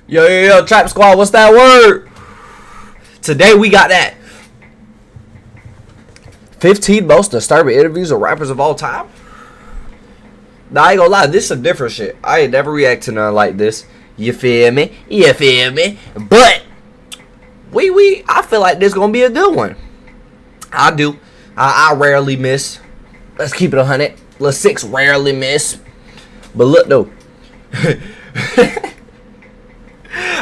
Yo, Trap Squad, what's that word? Today we got that 15 most disturbing interviews of rappers of all time. Nah, I ain't gonna lie, this is some different shit. I ain't never react to nothing like this. You feel me? But I feel like this gonna be a good one. I do. I rarely miss. Let's keep it 100. Lil 6 rarely miss. But look though.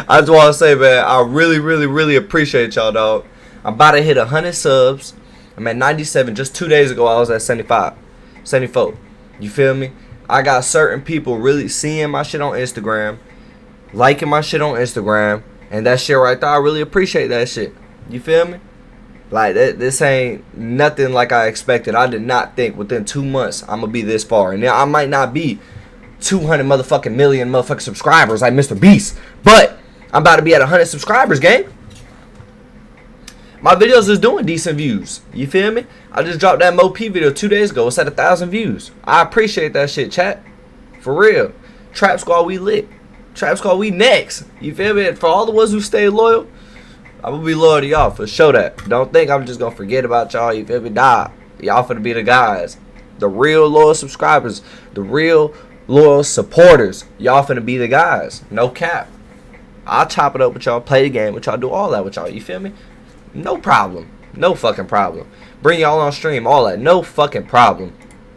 I just want to say, man, I really appreciate y'all, dog. I'm about to hit 100 subs. I'm at 97. Just 2 days ago, I was at 75, 74. You feel me? I got certain people really seeing my shit on Instagram, liking my shit on Instagram, and that shit right there, I really appreciate that shit. You feel me? Like, this ain't nothing like I expected. I did not think within 2 months I'm going to be this far. And now I might not be 200 motherfucking million motherfucking subscribers like Mr. Beast, but I'm about to be at 100 subscribers, gang. My videos is doing decent views. You feel me? I just dropped that MoP video 2 days ago. It's at 1,000 views. I appreciate that shit, chat. For real. Trap Squad, we lit. Trap Squad, we next. You feel me? For all the ones who stay loyal, I'm gonna be loyal to y'all for sure. That don't think I'm just gonna forget about y'all. You feel me? Y'all finna be the guys, the real loyal subscribers, the real loyal supporters. Y'all finna be the guys. No cap. I'll chop it up with y'all, play the game with y'all, do all that with y'all. You feel me? No problem. No fucking problem. Bring y'all on stream, all that. No fucking problem.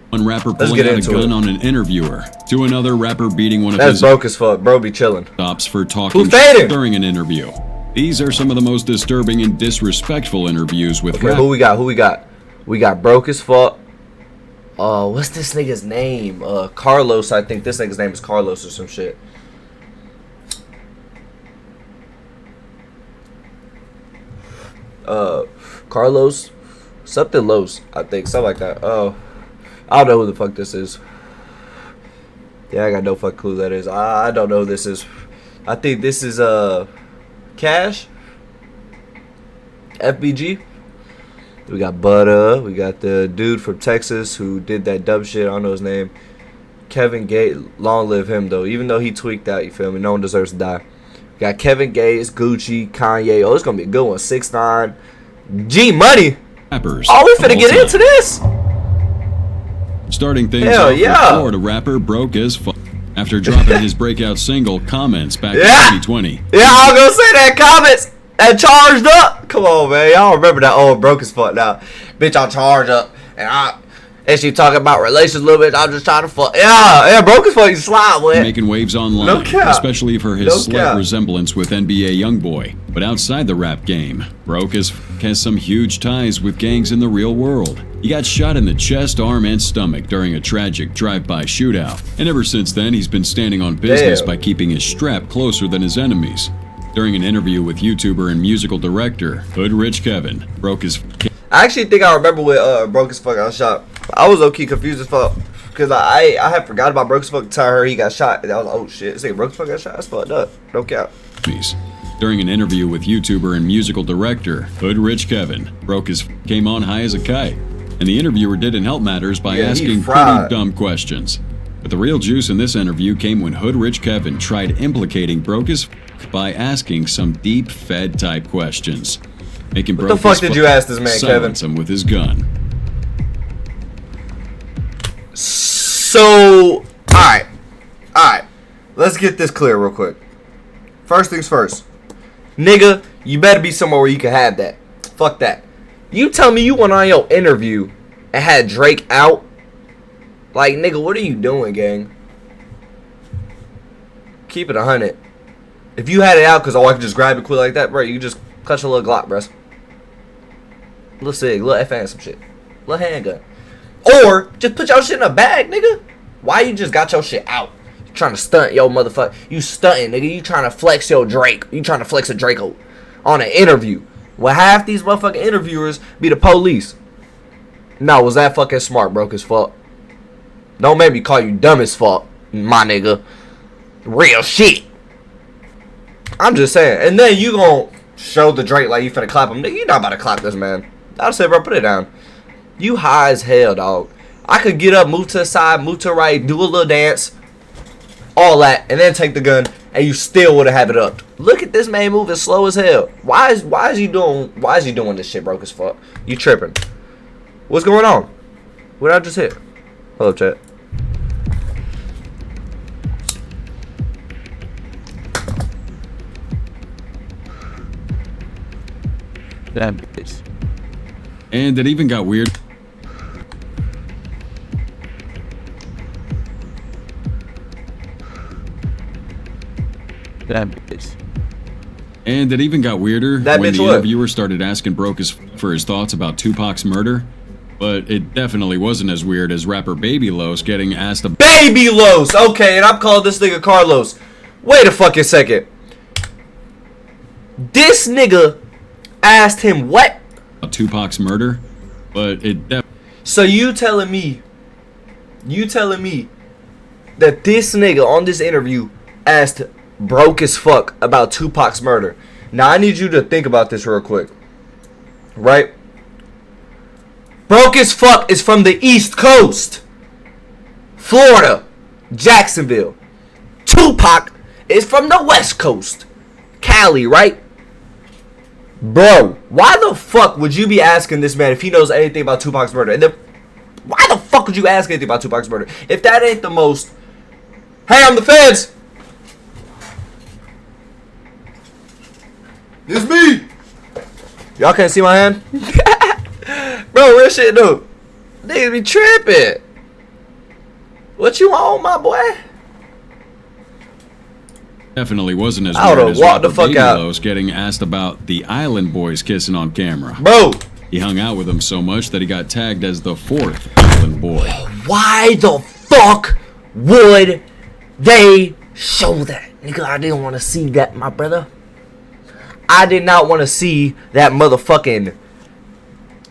One rapper pulling out a gun on an interviewer, to another rapper beating one of his. That's broke as fuck. Bro be chilling. Stops for talking during an interview. These are some of the most disturbing and disrespectful interviews with rappers. Who we got? We got broke as fuck. What's this nigga's name? Carlos, I think this nigga's name is Carlos or some shit. Carlos, something Los, I think, something like that. I don't know who the fuck this is. Yeah, I got no fucking clue who that is. I don't know who this is. I think this is Cash, FBG. We got Butta. We got the dude from Texas who did that dumb shit. I don't know his name. Kevin Gates. Long live him though. Even though he tweaked out, you feel me? No one deserves to die. We got Kevin Gates, Gucci, Kanye. Oh, it's gonna be a good one. 6ix9ine, G Money. Rappers. Oh, we finna get into this. Starting things off with Florida rapper Brokeasf after dropping his breakout single Comments back in 2020. Yeah, I was gonna say that Comments that charged up. Come on, man. Y'all remember that old Brokeasf now. Bitch, I'll charge up. And she talking about relations a little bit. I'm just trying to fuck. Yeah, Brokeasf you slide with. Making waves online, especially for his slight resemblance with NBA YoungBoy. But outside the rap game, Brokeasf has some huge ties with gangs in the real world. He got shot in the chest, arm, and stomach during a tragic drive-by shootout. And ever since then, he's been standing on business by keeping his strap closer than his enemies. During an interview with YouTuber and musical director Hood Rich Kevin, Brokeasf. I actually think I remember when Brokeasf got shot. I was low-key confused as fuck because I had forgot about Brokeasf until I heard he got shot. And I was like, oh shit, this nigga Brokeasf got shot? That's fucked up. No cap. During an interview with YouTuber and musical director Hood Rich Kevin, Brokeasf came on high as a kite, and the interviewer didn't help matters by asking pretty dumb questions. But the real juice in this interview came when Hood Rich Kevin tried implicating Brokeasf by asking some deep Fed type questions, making what the fuck did you ask this man, Kevin? Silence him with his gun. So, alright, let's get this clear real quick. First things first, nigga, you better be somewhere where you can have that. Fuck that. You tell me you went on your interview and had Drake out. Like, nigga, what are you doing, gang? Keep it 100. If you had it out because I could just grab it quick like that, bro, you can just clutch a little Glock, bro. Little SIG, little FN, some shit. Little handgun. Or just put your shit in a bag, nigga. Why you just got your shit out? You trying to stunt, yo, motherfucker. You stunting, nigga. You trying to flex your Drake. You trying to flex a Draco on an interview. Well, half these motherfucking interviewers be the police. No, was that fucking smart, broke as fuck. Don't make me call you dumb as fuck, my nigga. Real shit. I'm just saying. And then you gonna show the Drake like you finna clap him. Nigga, you not about to clap this man. I'll say, bro, put it down. You high as hell, dog. I could get up, move to the side, move to the right, do a little dance, all that, and then take the gun and you still would have it up. Look at this man moving slow as hell. Why is he doing this shit broke as fuck? You tripping? What's going on? What did I just hit? Hello, chat. Damn bitch. And it even got weird. Damn bitch. And it even got weirder that when bitch the what? interviewer started asking Brokeasf for his thoughts about Tupac's murder. But it definitely wasn't as weird as rapper Baby Los getting asked about Baby Los! Okay, and I'm calling this nigga Carlos. Wait a fucking second. This nigga asked him what? Tupac's murder. But it So you telling me that this nigga on this interview asked broke as fuck about Tupac's murder. Now I need you to think about this real quick. Right? Broke as fuck is from the East Coast. Florida. Jacksonville. Tupac is from the West Coast. Cali, right? Bro, why the fuck would you be asking this man if he knows anything about Tupac's murder? And then, why the fuck would you ask anything about Tupac's murder? If that ain't the most... Hey, I'm the feds! It's me! Y'all can't see my hand? Bro, real shit, dude. Niggas be tripping. What you on, my boy? definitely wasn't as I weird would've as walked the rapper fuck Baby out. Los getting asked about the Island Boys kissing on camera. Bro, He hung out with them so much that he got tagged as the 4th Island Boy. why the fuck would they show that? Nigga, I didn't want to see that, my brother. I did not want to see that motherfucking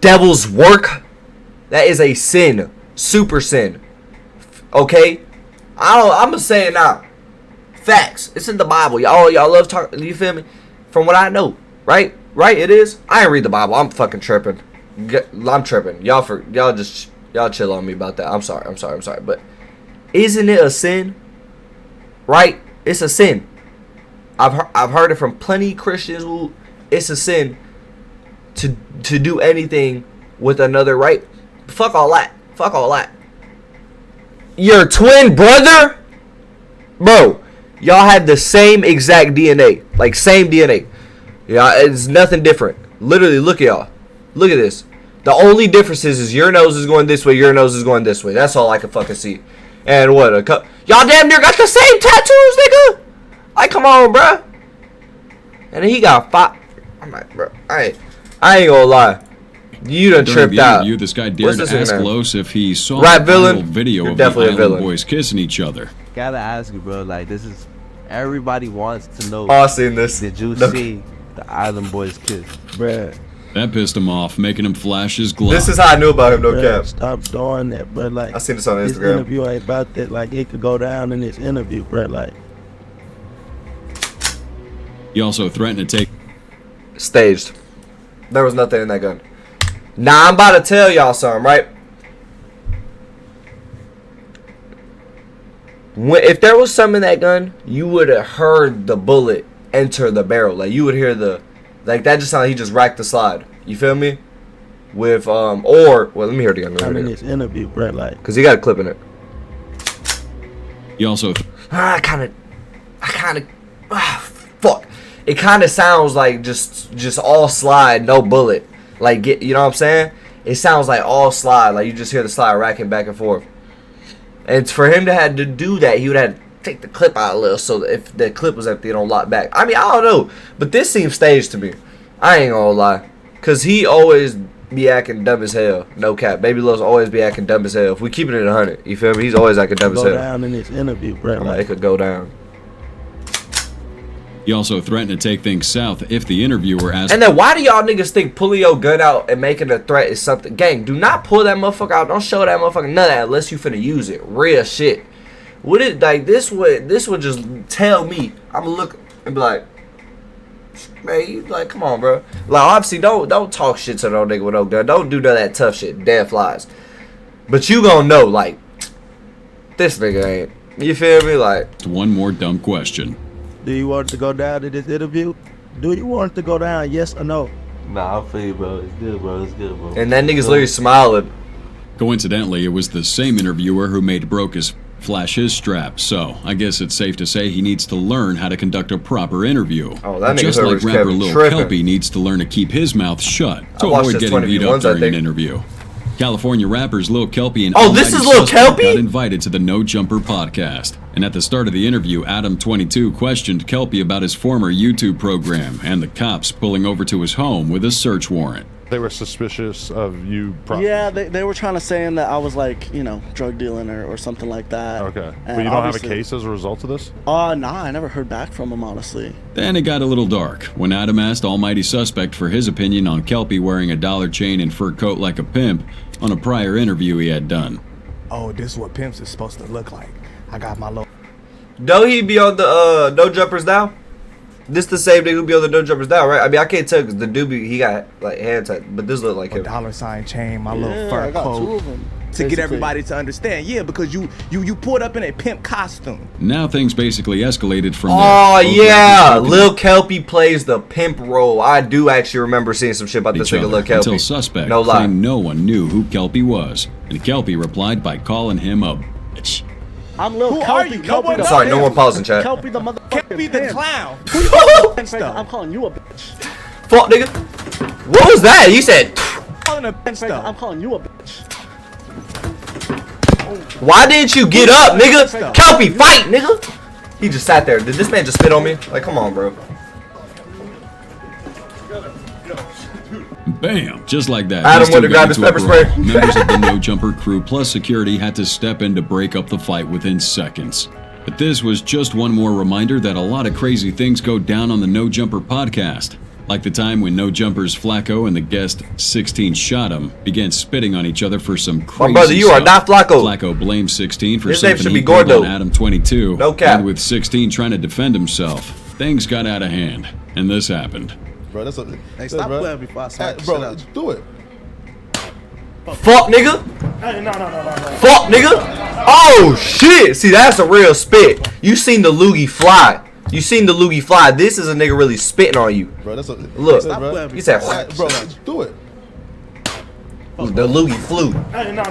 devil's work. That is a sin. Super sin. Okay? I'm gonna say it now. Facts. It's in the Bible. Y'all love talking. You feel me? From what I know. Right? Right, it is. I ain't read the Bible. I'm fucking tripping. I'm tripping. Y'all chill on me about that. I'm sorry. But isn't it a sin? Right? It's a sin. I've heard it from plenty of Christians who it's a sin to do anything with another, right? Fuck all that. Your twin brother? Bro, y'all have the same exact DNA. Like, same DNA. Yeah, it's nothing different. Literally, look at y'all. Look at this. The only difference is your nose is going this way, your nose is going this way. That's all I can fucking see. And what, y'all damn near got the same tattoos, nigga? Like, come on, bruh. And then he got 5. I'm like, bro, I ain't gonna lie. You done During tripped the out. interview, this guy dared to ask Los if he saw Rap the villain? viral video You're of the definitely a Island villain. Boys kissing each other. Gotta ask you, bro. Like, this is everybody wants to know. Oh, I seen this. Did you Look. see the Island Boys kiss, bruh? That pissed him off, making him flash his glove. This is how I knew about him, no Bruh, cap. stop doing that, bro. Like, I seen this on this Instagram. interview ain't about that. Like, it could go down in this interview, bro. Like, He also threatened to take Staged. There was nothing in that gun. Now I'm about to tell y'all something, right? If there was something in that gun, you would have heard the bullet enter the barrel. Like, you would hear like that just sounded like he just racked the slide. You feel me? With well, let me hear it again. I'm in this interview, bro. Like, Cause he got a clip in it. He also Fuck. It kind of sounds like just all slide, no bullet. Like, you know what I'm saying? It sounds like all slide. Like, you just hear the slide racking back and forth. And for him to have to do that, he would have to take the clip out a little so that if the clip was empty, it don't lock back. I mean, I don't know. But this seems staged to me. I ain't gonna lie. Because he always be acting dumb as hell. No cap. Baby Lil's always be acting dumb as hell. If we keep it at 100, you feel me? He's always acting dumb as go hell. down in this interview, bro. I'm like, Like, it could go down. He also threatened to take things south if the interviewer asked And then why do y'all niggas think pulling your gun out and making a threat is something? Gang, do not pull that motherfucker out. Don't show that motherfucker none of that unless you finna use it. Real shit. Would it like this would just tell me? I'ma look and be like, man, you like, come on, bro. Like, obviously don't talk shit to no nigga with no gun. Don't do none of that tough shit. Dead flies. But you gonna know, like, this nigga ain't. You feel me? Like, one more dumb question. Do you want it to go down in this interview? Do you want it to go down? Yes or no? Nah, I feel you, bro. It's good, bro. It's good, bro. And that nigga's literally smiling. Coincidentally, it was the same interviewer who made Brokeasf flash his strap, so I guess it's safe to say he needs to learn how to conduct a proper interview. Oh, that nigga just like rapper Lil tripping. Kelpy needs to learn to keep his mouth shut to watched avoid this getting beat up 20v1s, I during an think. interview. California rappers Lil Kelpy and Oh, this is Lil Kelpy? got invited to the No Jumper podcast. And at the start of the interview, Adam22 questioned Kelpy about his former YouTube program and the cops pulling over to his home with a search warrant. They were suspicious of you. Yeah, they were trying to say that I was like, you know, drug dealing or something like that. Okay. And But you don't have a obviously- case as a result of this? Nah, I never heard back from them, honestly. Then it got a little dark when Adam asked Almighty Suspect for his opinion on Kelpy wearing a dollar chain and fur coat like a pimp on a prior interview he had done. Oh, this is what pimps is supposed to look like. I got my little Don't he be on the No Jumpers now? This the same nigga who be on the No Jumpers now, right? I mean, I can't tell because the dude he got like hand tight, but this look like him. dollar sign chain, my Yeah, little fur I got coat. two of them. To get basically. everybody to understand, yeah, because you pulled up in a pimp costume. Now things basically escalated from there. Oh Both yeah, rappers Lil Kelpy plays the pimp role. I do actually remember seeing some shit about this each nigga other Lil Kelpy. until Suspect No lie. claimed no one knew who Kelpy was, and Kelpy replied by calling him a bitch. I'm Lil Who Kelpy. are you? No Kelpy one the knows. Sorry, no more pause in chat. Kelpy the motherfucking Can't be the pimp. clown. I'm calling you a bitch. Fuck nigga. What was that? You said. Calling a bitch I'm though. calling you a bitch. Why didn't you get up, nigga? Kelpy, fight, nigga. He just sat there. Did this man just spit on me? Like, come on, bro. Bam! Just like that. Adam these two went to grab got his into a pepper brawl. spray. Members of the No Jumper crew plus security had to step in to break up the fight within seconds. But this was just one more reminder that a lot of crazy things go down on the No Jumper podcast. Like the time when No Jumper's Flacco and the guest 16 Shot Him began spitting on each other for some crazy brother, you are stuff. not Flacco. Flacco blamed 16 for His name something should he be pulled Gordo. on Adam 22. No cap. And with 16 trying to defend himself, things got out of hand. And this happened. Bro, that's a. Hey, stop playing before I smack the bro, shit out you. do it. Fuck nigga. Hey, no. Fuck nigga. Oh shit. See, that's a real spit. You seen the loogie fly. You seen the loogie fly. This is a nigga really spitting on you. Bro, that's a. Look. Stop playing He said, Bro, do it. the loogie flew. Hey, no.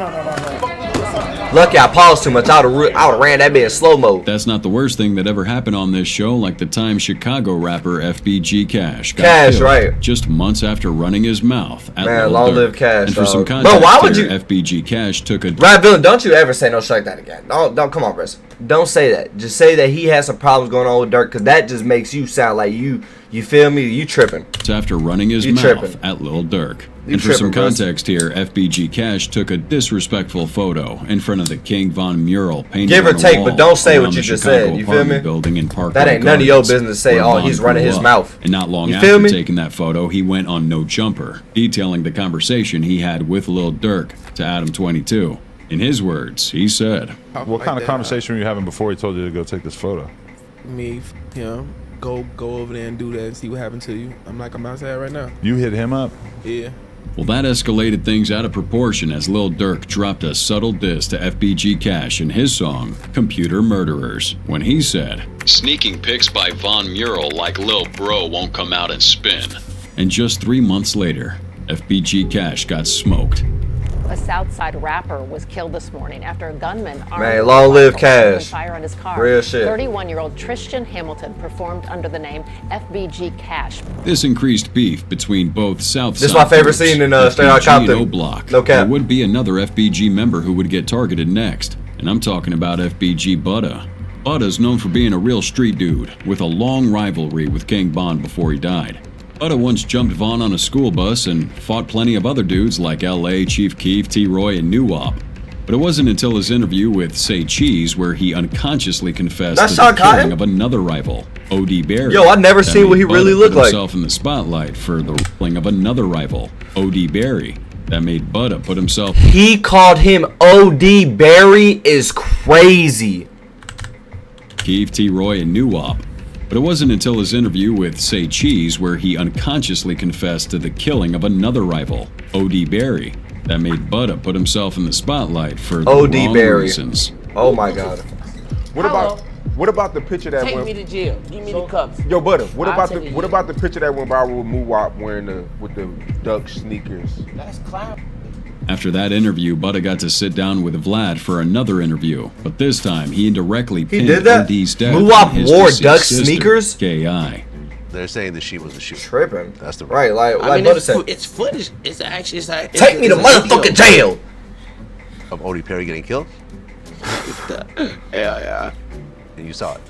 Lucky I paused too much. I would've ran that bit in slow mo. That's not the worst thing that ever happened on this show, like the time Chicago rapper FBG Cash got Cash, killed right. just months after running his mouth at Man, Lil long Durk. live Cash, And for some dog. context Bro, why would here, you- FBG Cash took a Rap Villain, don't you ever say no shit like that again. Don't come on, Briss. Don't say that. Just say that he has some problems going on with Dirk, because that just makes you sound like you feel me? You tripping. after running his You mouth tripping. at Lil Durk. You And for some tripping, Russ. context here, FBG Cash took a disrespectful photo in front of the King Von mural painted Give or on a take, wall but don't say around what you the just Chicago said, you feel me? apartment building in Parkway That ain't none of your Gardens, business to say, where oh, Von he's running grew his up. mouth. And not long You after feel me? taking that photo, he went on No Jumper, detailing the conversation he had with Lil Durk to Adam 22. In his words, he said, What kind of conversation were you having before he told you to go take this photo? Me, him, go over there and do that and see what happened to you. I'm like, I'm outside right now. You hit him up? Yeah. well, that escalated things out of proportion as Lil Durk dropped a subtle diss to FBG Cash in his song, Computer Murderers, when he said, "Sneaking pics by Von Mural like Lil Bro won't come out and spin." And just 3 months later, FBG Cash got smoked. A Southside rapper was killed this morning after a gunman armed Man, with long a live rifle opened Cash. fire on his car. Real shit. 31-year-old Tristan Hamilton performed under the name FBG Cash. This increased beef between both Southside. This is my favorite groups, scene in, Straight Outta FBG Compton. and O-Block. No cap. There would be another FBG member who would get targeted next, and I'm talking about FBG Butta. Butta's known for being a real street dude, with a long rivalry with King Von before he died. Butta once jumped Von on a school bus and fought plenty of other dudes like L.A., Chief Keef, T-Roy, and Nuwop. But it wasn't until his interview with Say Cheese where he unconsciously confessed That's to the Sean Cotton? killing of another rival, O.D. Berry. Yo, I never That seen what made he really Butta looked put like. himself in the spotlight for the killing of another rival, O.D. Berry. That made Butta put himself He called him O.D. Barry is crazy. Keef, T-Roy, and Nuwop. But it wasn't until his interview with Say Cheese where he unconsciously confessed to the killing of another rival, O.D. Berry. That made Butta put himself in the spotlight for the O.D. wrong Berry. reasons. Oh my god. What about What about the picture that Take went? me to jail. Give me the cups. Yo, Butta. What I'll about take the it, what yeah. about the picture that went viral with Muwap wearing with the duck sneakers? That's clown. After that interview, Butta got to sit down with Vlad for another interview, but this time he indirectly pinned did that? OD's death Muwap on his wore deceased duck sister, sneakers? K.I. They're saying that she was the shooter. Tripping. That's the right. Like I mean, Butta said. it's footage. It's actually. It's like, Take me to motherfucking jail. Of Odie Perry getting killed? Yeah. And you saw it?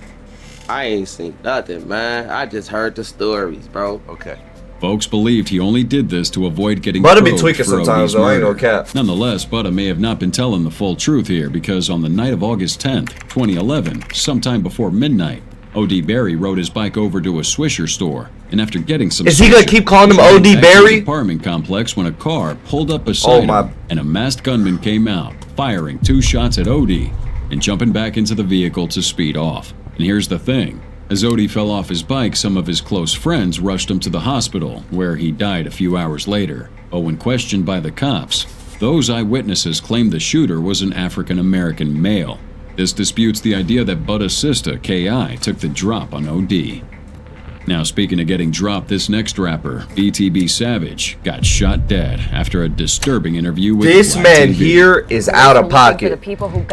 I ain't seen nothing, man. I just heard the stories, bro. Okay. Folks believed he only did this to avoid getting Butta be probed tweaking for sometimes, OD's though. I ain't no murder. cap. Nonetheless, Butta may have not been telling the full truth here because on the night of August 10th, 2011, sometime before midnight, O.D. Barry rode his bike over to a Swisher store, and after getting some Is he gonna Swisher, keep calling him he headed O.D. back to his Barry? apartment complex when a car pulled up beside him, and a masked gunman came out, firing 2 shots at O.D. and jumping back into the vehicle to speed off. And here's the thing. As O.D. fell off his bike, some of his close friends rushed him to the hospital, where he died a few hours later. But when questioned by the cops, those eyewitnesses claimed the shooter was an African-American male. This disputes the idea that Butta's sister, K.I., took the drop on O.D. Now, speaking of getting dropped, this next rapper, BTB Savage, got shot dead after a disturbing interview with This Black man TV. here is out of pocket.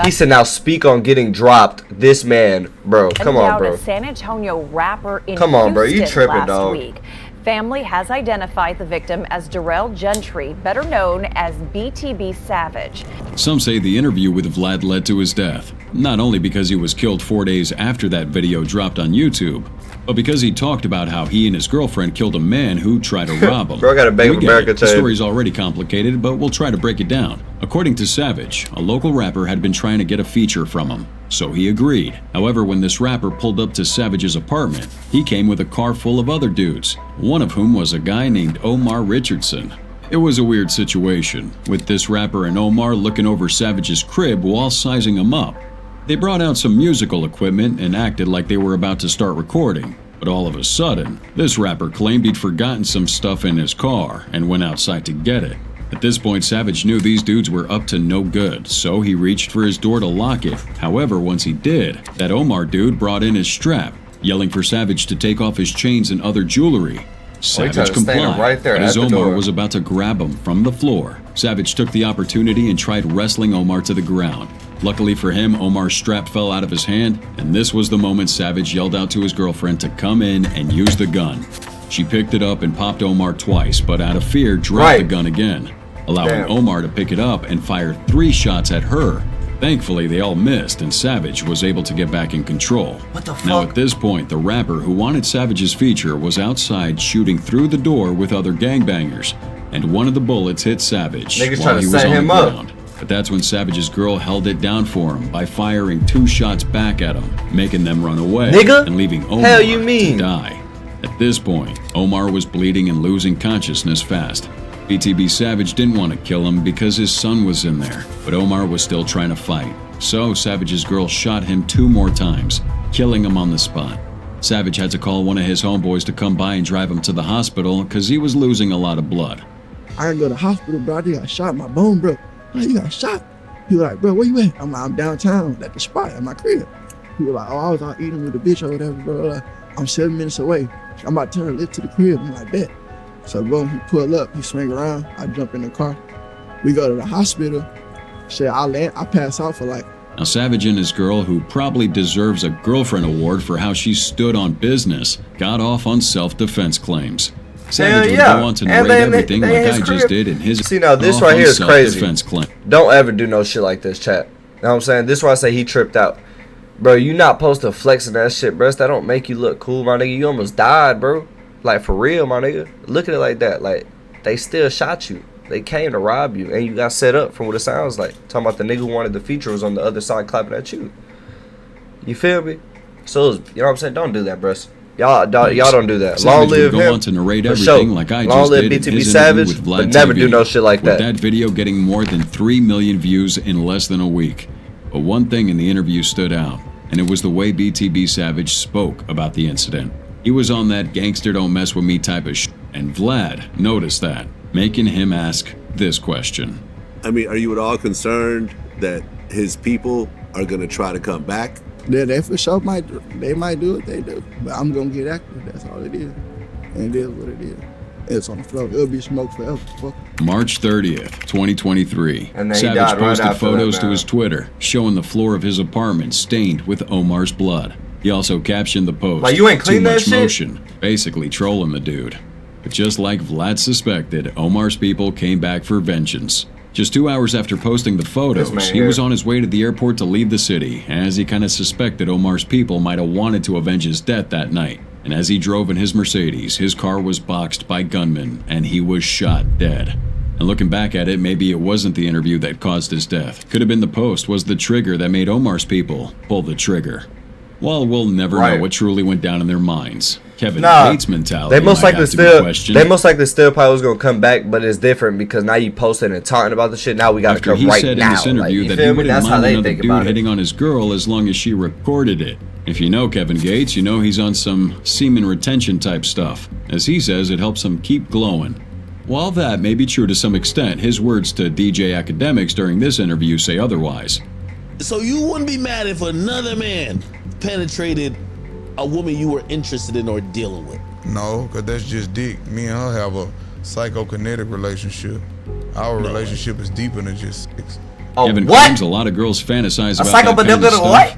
He said, now speak on getting dropped. This man, bro, come on, bro. A San Antonio rapper in Come on, bro, you Houston tripping, last dog. week. Family has identified the victim as Darrell Gentry, better known as BTB Savage. Some say the interview with Vlad led to his death, not only because he was killed 4 days after that video dropped on YouTube, but because he talked about how he and his girlfriend killed a man who tried to rob him. Bro, I got a Bank We of get America it. The chain. story's already complicated, but we'll try to break it down. According to Savage, a local rapper had been trying to get a feature from him, so he agreed. However, when this rapper pulled up to Savage's apartment, he came with a car full of other dudes, one of whom was a guy named Omar Richardson. It was a weird situation, with this rapper and Omar looking over Savage's crib while sizing him up. They brought out some musical equipment and acted like they were about to start recording, but all of a sudden, this rapper claimed he'd forgotten some stuff in his car and went outside to get it. At this point, Savage knew these dudes were up to no good, so he reached for his door to lock it. However, once he did, that Omar dude brought in his strap, yelling for Savage to take off his chains and other jewelry. Savage complied, right there but as at the Omar door. was about to grab him from the floor, Savage took the opportunity and tried wrestling Omar to the ground. Luckily for him, Omar's strap fell out of his hand, and this was the moment Savage yelled out to his girlfriend to come in and use the gun. She picked it up and popped Omar twice, but out of fear, dropped the gun again, allowing Omar to pick it up and fire 3 shots at her. Thankfully, they all missed, and Savage was able to get back in control. What the fuck? Now, at this point, the rapper who wanted Savage's feature was outside shooting through the door with other gangbangers, and one of the bullets hit Savage Niggas while trying to he was set on him the up. ground. But that's when Savage's girl held it down for him by firing 2 shots back at him, making them run away Nigga? and leaving Omar Hell you mean? to die. At this point, Omar was bleeding and losing consciousness fast. BTB Savage didn't want to kill him because his son was in there, but Omar was still trying to fight. So Savage's girl shot him 2 more times, killing him on the spot. Savage had to call one of his homeboys to come by and drive him to the hospital because he was losing a lot of blood. I didn't go to the hospital, bro. I just got shot in my bone, bro. Oh, you got shot? He was like, bro, where you at? I'm like, I'm downtown at the spot at my crib. He was like, oh, I was out eating with a bitch or whatever, bro. Like, I'm 7 minutes away. I'm about to turn the lift to the crib. I'm like, bet. So boom, he pull up, he swing around, I jump in the car. We go to the hospital. Shit, I pass out for like. Now, Savage and his girl, who probably deserves a girlfriend award for how she stood on business, got off on self-defense claims. Savage would go on to narrate everything like I just did in his See, now this right here is crazy. self-defense claim. Don't ever do no shit like this, chat. You know what I'm saying? This is why I say he tripped out. Bro, you not supposed to flex in that shit, bro. That don't make you look cool, my nigga. You almost died, bro. Like, for real, my nigga. Look at it like that. Like, they still shot you. They came to rob you, and you got set up from what it sounds like. Talking about the nigga who wanted the feature was on the other side clapping at you. You feel me? So, you know what I'm saying? Don't do that, bro. Y'all don't do that. Savage Long would live go him. on to narrate For everything sure. like I Long just live did in BTB his Savage, interview with but Vlad never TV, do no shit like with that. that video getting more than 3 million views in less than a week. But one thing in the interview stood out, and it was the way BTB Savage spoke about the incident. He was on that gangster don't mess with me type of shit, and Vlad noticed that, making him ask this question. I mean, are you at all concerned that his people are going to try to come back They for sure might do what they do. But I'm gonna get active. That's all it is. And it is what it is. It's on the floor. It'll be smoke forever. Fuck. March 30th, 2023. And then he Savage died right posted after photos that, to man. his Twitter showing the floor of his apartment stained with Omar's blood. He also captioned the post, Like, you ain't clean "Too that much shit?" motion," basically trolling the dude. But just like Vlad suspected, Omar's people came back for vengeance. Just 2 hours after posting the photos, man he here. was on his way to the airport to leave the city, as he kind of suspected Omar's people might have wanted to avenge his death that night. And as he drove in his Mercedes, his car was boxed by gunmen, and he was shot dead. And looking back at it, maybe it wasn't the interview that caused his death. Could have been the post was the trigger that made Omar's people pull the trigger. While we'll never know what truly went down in their minds, Kevin Gates' mentality they most might likely have to be still questioned. they most likely still probably was gonna come back, but it's different because now you posting and talking about the shit. Now we gotta After come he right said now. in this interview like, that you he feel me? wouldn't That's how mind they another think dude about it. hitting on his girl as long as she recorded it. If you know Kevin Gates, you know he's on some semen retention type stuff. As he says, it helps him keep glowing. While that may be true to some extent, his words to DJ Academics during this interview say otherwise. So you wouldn't be mad if another man penetrated a woman you were interested in or dealing with? No, because that's just dick. Me and her have a psychokinetic relationship. Our relationship is deeper than just sex. Kevin claims a lot of girls fantasize about that kind of stuff.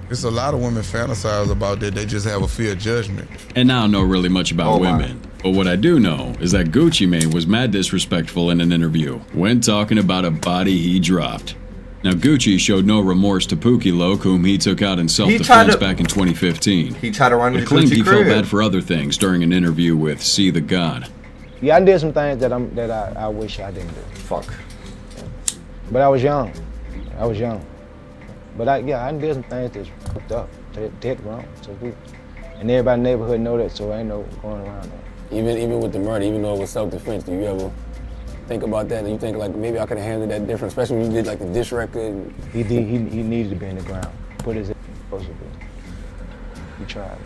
It's a lot of women fantasize about that. They just have a fear of judgment. And now I know really much about women. But what I do know is that Gucci Mane was mad disrespectful in an interview when talking about a body he dropped. Now Gucci showed no remorse to Pookie Loke, whom he took out in self-defense back in 2015. He tried to run But his claimed Gucci he felt crib. bad for other things during an interview with See the God. Yeah, I did some things that I wish I didn't do. Fuck. But I was young. But I did some things that's fucked up, dead wrong. So and everybody in the neighborhood know that, so ain't no going around that. Even with the murder, even though it was self-defense, do you ever think about that? And you think like maybe I could have handled that different, especially when you did like the diss record? He needed to be in the ground. Put his supposed to be. He tried.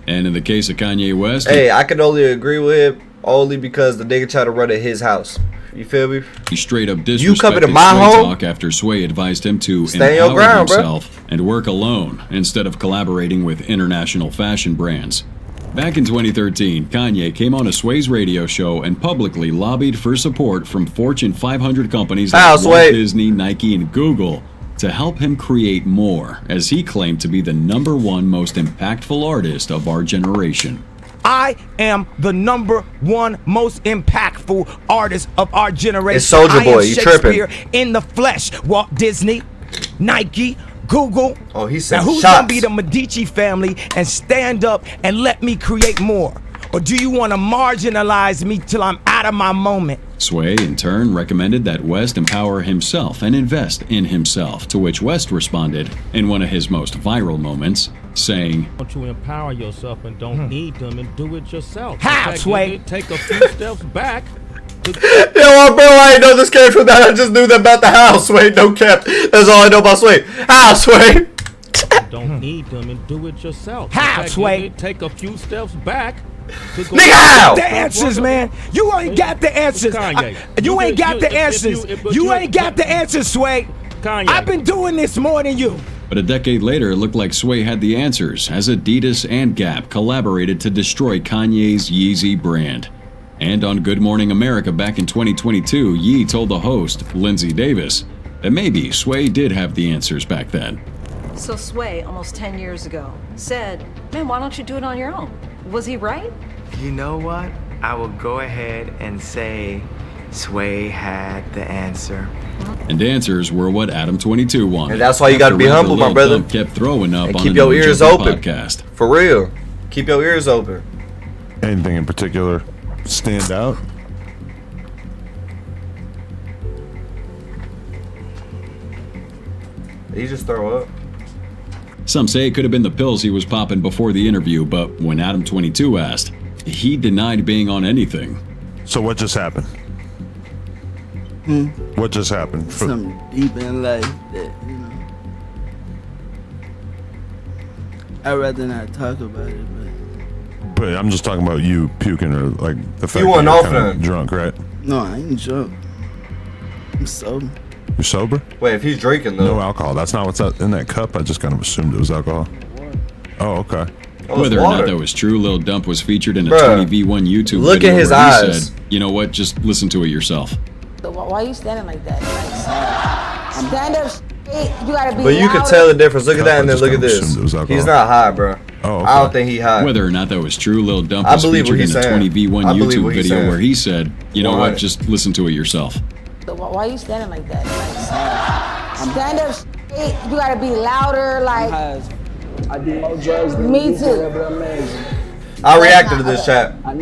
And in the case of Kanye West, Hey, I can only agree with him only because the nigga tried to run at his house. You feel me? he straight up You coming to disrespected my Sway home? Talk after Sway advised him to Stay your empower ground, bro. himself and work alone instead of collaborating with international fashion brands. Back in 2013, Kanye came on a Sway's radio show and publicly lobbied for support from Fortune 500 companies like Walt Sway. Disney, Nike, and Google to help him create more, as he claimed to be the #1 most impactful artist of our generation. I am the #1 most impactful artist of our generation. It's Soulja Boy, I am you Shakespeare tripping. in the flesh. Walt Disney, Nike, Google. Oh, he Now said who's shots. gonna be the Medici family and stand up and let me create more? Or do you want to marginalize me till I'm out of my moment? Sway, in turn, recommended that West empower himself and invest in himself, to which West responded in one of his most viral moments, saying, Want to empower yourself and don't need them and do it yourself. How, In fact, Sway? you take a few steps back. Yo, bro, I ain't know this came from that. I just knew that about the house, Sway. No cap. That's all I know about Sway. House, Sway. Don't need them and do it yourself. How, In fact, Sway? you take a few steps back. To go Nigga, how? The answers, man. You ain't got the answers. Kanye. You ain't got the if you- answers. but You ain't got the answers, Sway. Kanye. I've been doing this more than you. But a decade later, it looked like Sway had the answers, as Adidas and Gap collaborated to destroy Kanye's Yeezy brand. And on Good Morning America back in 2022, Yee told the host, Lindsay Davis, that maybe Sway did have the answers back then. So Sway, almost 10 years ago, said, man, why don't you do it on your own? Was he right? You know what? I will go ahead and say Sway had the answer. And answers were what Adam 22 wanted. And that's why you gotta be After humble, my Lil brother. Dump kept throwing up And on keep your another ears Jumping open. podcast. For real. Keep your ears open. Anything in particular stand out? Did he just throw up? Some say it could have been the pills he was popping before the interview, but when Adam 22 asked, he denied being on anything. So what just happened? What just happened? Something deep in life that, you know, I'd rather not talk about it, But I'm just talking about you puking or like the fact You that went you're off kinda then. drunk, right? no, I ain't drunk. I'm sober. You sober? Wait, if he's drinking though. No alcohol. That's not what's in that cup. I just kind of assumed it was alcohol. Oh, okay. Whether or not that was true, Lil Dump was featured in a Bruh, 20v1 YouTube look video at his where he eyes. said, you know what, just listen to it yourself. So why are you standing like that? Like, stand up straight. You gotta be But you can louder. tell the difference. Look at that and then just look at kinda this. assumed it was alcohol. He's not high, bro. Oh, okay. I don't think he high. Whether or not that was true, Lil Dump I was believe what featured in he's a saying. 20v1 I believe YouTube what he's video saying. where he said, you know what, 100. just listen to it yourself. So why are you standing like that? Like, stand up straight. You gotta be louder. Like, I do more drugs than me you, too. but amazing. I reacted to this chat. I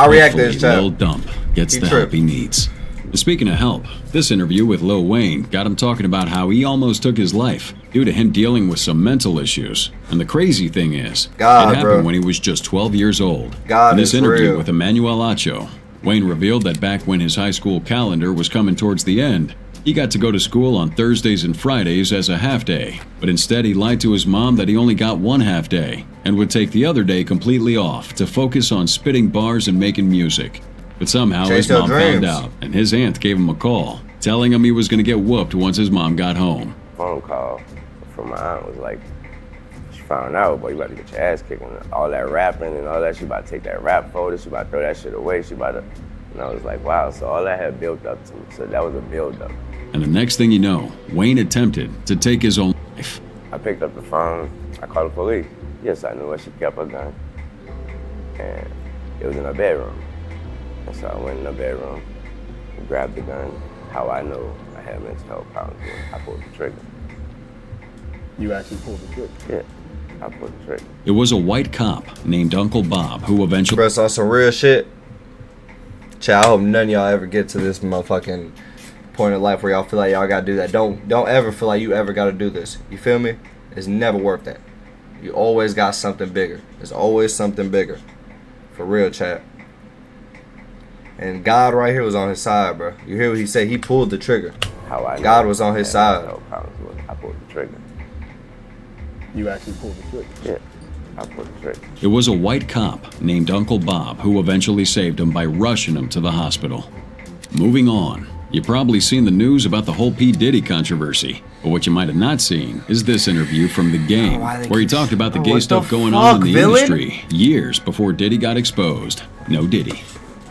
reacted to this Hopefully, chat. Lil Dump gets He the tripped. help he needs. Speaking of help, this interview with Lil Wayne got him talking about how he almost took his life due to him dealing with some mental issues. And the crazy thing is, God, it happened bro. when he was just 12 years old. God, in this it's interview real. with Emmanuel Acho, Wayne revealed that back when his high school calendar was coming towards the end, he got to go to school on Thursdays and Fridays as a half day, but instead he lied to his mom that he only got one half day and would take the other day completely off to focus on spitting bars and making music. But somehow Chase his your mom found dreams. out, and his aunt gave him a call, telling him he was going to get whooped once his mom got home. Phone call from my aunt was like, she found out, boy, you about to get your ass kicked. And all that rapping and all that, she about to take that rap folder, she about to throw that shit away, she about to, and I was like, wow, so all that had built up to me, so that was a build up. And the next thing you know, Wayne attempted to take his own life. I picked up the phone, I called the police. Yes, I knew where she kept her gun, and it was in her bedroom. And so I went in her bedroom, grabbed the gun. How I know I had mental health problems, I pulled the trigger. You actually pulled the trigger? Yeah, I pulled the trigger. It was a white cop named Uncle Bob who eventually... Bro, on some real shit. Chat, I hope none of y'all ever get to this motherfucking point in life where y'all feel like y'all gotta do that. Don't ever feel like you ever gotta do this. You feel me? It's never worth that. You always got something bigger. There's always something bigger. For real, chat. And God right here was on his side, bro. You hear what he said? He pulled the trigger. How I know God was on his I had side. mental health problems was I pulled the trigger. You actually pulled the trigger? Yeah, I pulled the trigger. It was a white cop named Uncle Bob who eventually saved him by rushing him to the hospital. Moving on, you've probably seen the news about the whole P. Diddy controversy. But what you might have not seen is this interview from The Game, where he talked about the gay stuff going on in the industry years before Diddy got exposed. No Diddy.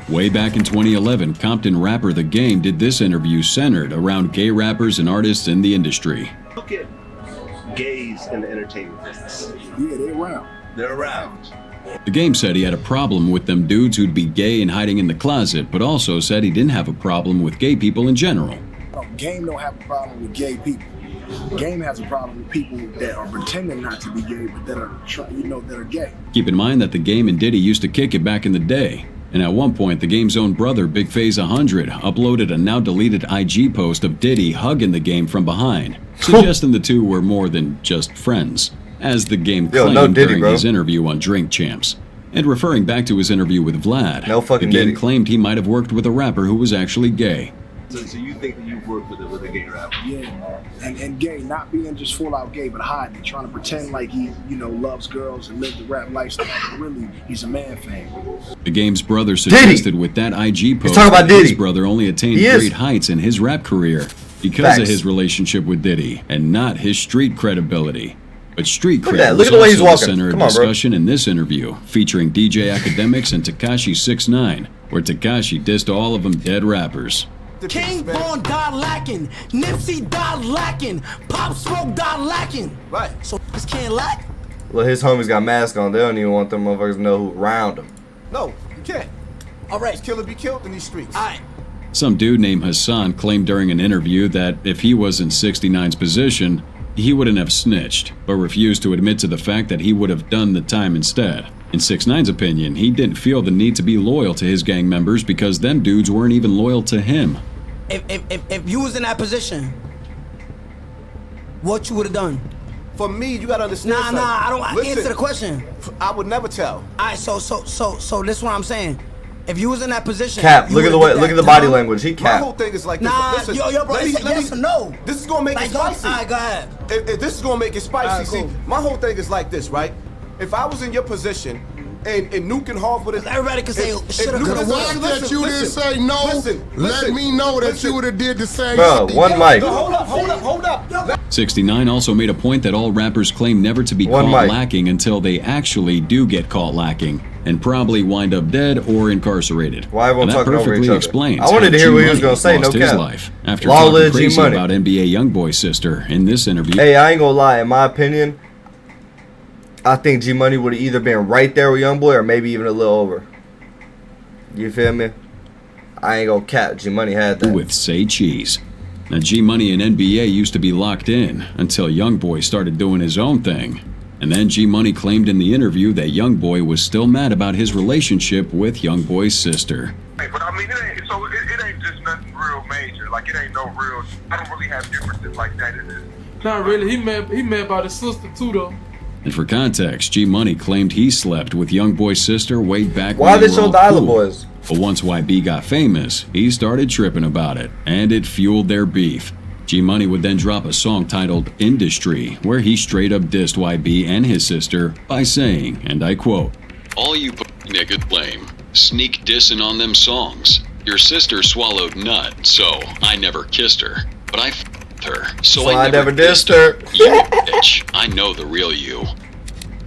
Way back in 2011, Compton rapper The Game did this interview centered around gay rappers and artists in the industry. Look at gays in the entertainment business. Yeah, they're around. They're around. The Game said he had a problem with them dudes who'd be gay and hiding in the closet, but also said he didn't have a problem with gay people in general. Game don't have a problem with gay people. Game has a problem with people that are pretending not to be gay, but that are, that are gay. Keep in mind that The Game and Diddy used to kick it back in the day. And at one point, The Game's own brother, Big Phase 100, uploaded a now-deleted IG post of Diddy hugging The Game from behind, suggesting the two were more than just friends, as The Game claimed during his interview on Drink Champs. And referring back to his interview with Vlad, The Game claimed he might have worked with a rapper who was actually gay. So you think that you've worked with a gay rapper? Yeah, and gay, not being just full out gay, but hiding, trying to pretend like he, loves girls and lives the rap lifestyle. But really, he's a man fan. The Game's brother suggested with that IG post talking about that his Diddy. brother only attained great heights in his rap career because of his relationship with Diddy and not his street credibility. But street Look at that. cred Look was at the way he's also the walking. center of Come on, bro. discussion in this interview, featuring DJ Academics and Tekashi 6ix9ine, where Tekashi dissed all of them dead rappers. King Von died lacking, Nipsey died lacking, Pop Smoke died lacking. Right. So this can't lack? Well, his homies got masks on. They don't even want them motherfuckers to know who round them. No, you can't. All right. Kill or be killed in these streets. All right. Some dude named Hassan claimed during an interview that if he was in 69's position, he wouldn't have snitched, but refused to admit to the fact that he would have done the time instead. In 6ix9ine's opinion, he didn't feel the need to be loyal to his gang members because them dudes weren't even loyal to him. If you was in that position, what you would have done? For me, you gotta understand. I don't answer the question. I would never tell. All right, so this is what I'm saying. If you was in that position, Cap, look at the way, look at the body language. He My cap. whole thing is like this. Nah, Listen, yo, bro, it's yes or no. This is gonna make it spicy. All right, go ahead. If this is gonna make it spicy. All right, cool. See, my whole thing is like this, right? If I was in your position and Nuke and Hall for this. Everybody can say, shoulda, The coulda, one woulda. that you didn't say no, let me know that you would have did the same Bro, shit. one mic. Hold up. 69 also made a point that all rappers claim never to be One caught mic. lacking until they actually do get caught lacking and probably wind up dead or incarcerated. Why everyone And that talking over each perfectly other? explains I wanted to how hear what he G was gonna Money say, no lost his cap. life after Law talking lid crazy G-Money. about NBA YoungBoy's sister in this interview. Hey, I ain't gonna lie. In my opinion, I think G Money would have either been right there with YoungBoy or maybe even a little over. You feel me? I ain't gonna cap. G Money had that. With Say Cheese. Now, G Money and NBA used to be locked in until YoungBoy started doing his own thing. And then G Money claimed in the interview that YoungBoy was still mad about his relationship with YoungBoy's sister. But I mean, it ain't just nothing real major. Like, it ain't no real. I don't really have differences like that in this. Not really. He mad about his sister too, though. And for context, G Money claimed he slept with YoungBoy's sister way back Why when they they were show all the Island cool. Boys? But once YB got famous, he started tripping about it, and it fueled their beef. G Money would then drop a song titled Industry, where he straight up dissed YB and his sister by saying, and I quote, "All you niggas lame, sneak dissing on them songs. Your sister swallowed nut, so I never kissed her, but I f***ed her, so I never dissed her. You bitch, I know the real you."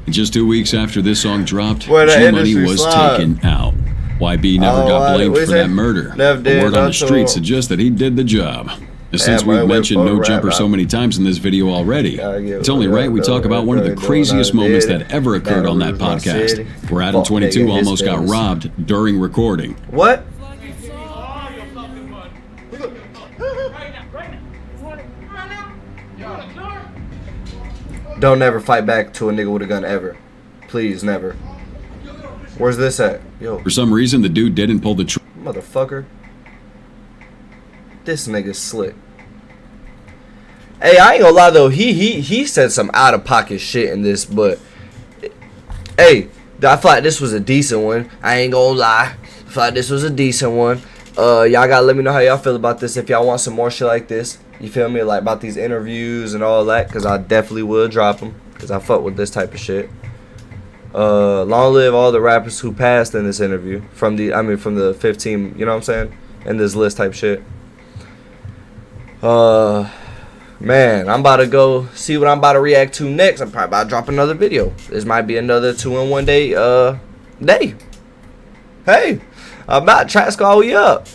Just 2 weeks after this song dropped, Where the G Money industry was slide. taken out. YB never got blamed what for you say? that murder. Never The did, word on the not street so- suggests that he did the job. And since man, we've wait mentioned for No a rap Jumper so out. many times in this video already, it's only right we talk about one of the craziest moments that ever occurred on that podcast, where Adam 22 almost got robbed during recording. What? Don't never fight back to a nigga with a gun ever. Please, never. Where's this at? Yo, For some reason, the dude didn't pull the trigger. motherfucker. This nigga's slick. Hey, I ain't gonna lie though. He said some out of pocket shit in this, but hey, I feel like this was a decent one. I ain't gonna lie. I feel like this was a decent one. Y'all gotta let me know how y'all feel about this. If y'all want some more shit like this, you feel me? Like about these interviews and all that, cause I definitely will drop them, cause I fuck with this type of shit. Long live all the rappers who passed in this interview from the 15, you know what I'm saying? In this list type shit. Man, I'm about to go see what I'm about to react to next. I'm probably about to drop another video. This might be another 2-in-1 day day. Hey, I'm about to try to call you up.